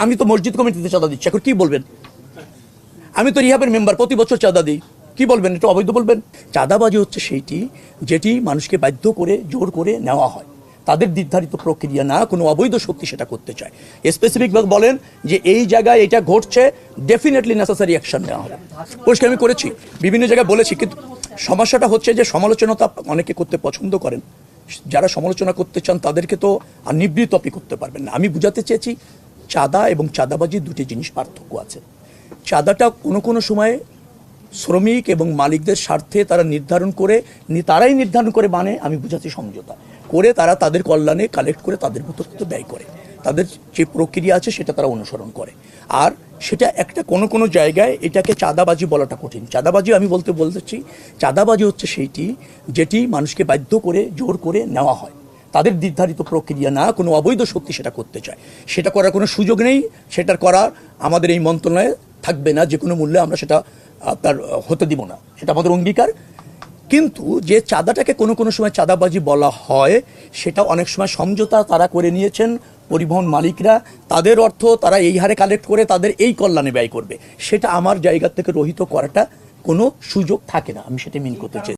আমি তো মসজিদ কমিটিতে চাঁদা দিচ্ছি, এখন কি বলবেন? আমি তো রিহাবের মেম্বার, প্রতি বছর চাঁদা দিই, কি বলবেন? এটা অবৈধ বলবেন? চাঁদাবাজি হচ্ছে সেইটি যেটি মানুষকে বাধ্য করে জোর করে নেওয়া হয়, তাদের নির্ধারিত প্রক্রিয়া না কোনো অবৈধ শক্তি সেটা করতে চায়। স্পেসিফিকভাবে বলেন যে এই জায়গায় এটা ঘটছে, ডেফিনেটলি নেসেসারি অ্যাকশন নেওয়া হবে। পরিষ্কার আমি করেছি, বিভিন্ন জায়গায় বলেছি, কিন্তু সমস্যাটা হচ্ছে যে সমালোচনা তো অনেকে করতে পছন্দ করেন, যারা সমালোচনা করতে চান তাদেরকে তো আর নিবৃত্ত আপনি করতে পারবেন না। আমি বুঝাতে চেয়েছি চাঁদা এবং চাঁদাবাজি দুটি জিনিস পার্থক্য আছে। চাঁদাটা কোনো কোনো সময় শ্রমিক এবং মালিকদের স্বার্থে তারা তারাই নির্ধারণ করে, মানে আমি বুঝাচ্ছি সমঝোতা করে তারা তাদের কল্যাণে কালেক্ট করে তাদের মতো ব্যয় করে, তাদের যে প্রক্রিয়া আছে সেটা তারা অনুসরণ করে। আর সেটা একটা কোনো কোনো জায়গায় এটাকে চাঁদাবাজি বলাটা কঠিন। চাঁদাবাজি আমি বলতেছি চাঁদাবাজি হচ্ছে সেইটি যেটি মানুষকে বাধ্য করে জোর করে নেওয়া হয়, তাদের নির্ধারিত প্রক্রিয়া না কোনো অবৈধ শক্তি সেটা করতে চায়। সেটা করার কোনো সুযোগ নেই, সেটার করা আমাদের এই মন্ত্রণালয়ে থাকবে না, যে কোনো মূল্যে আমরা সেটা আপনার হতে দিব না, সেটা আমাদের অঙ্গীকার। কিন্তু যে চাঁদাটাকে কোনো কোনো সময় চাঁদাবাজি বলা হয়, সেটা অনেক সময় সমঝোতা তারা করে নিয়েছেন পরিবহন মালিকরা, তাদের অর্থ তারা এই হারে কালেক্ট করে তাদের এই কল্যাণে ব্যয় করবে, সেটা আমার জায়গা থেকে রহিত করাটা কোনো সুযোগ থাকে না, আমি সেটা মিন করতে চাই।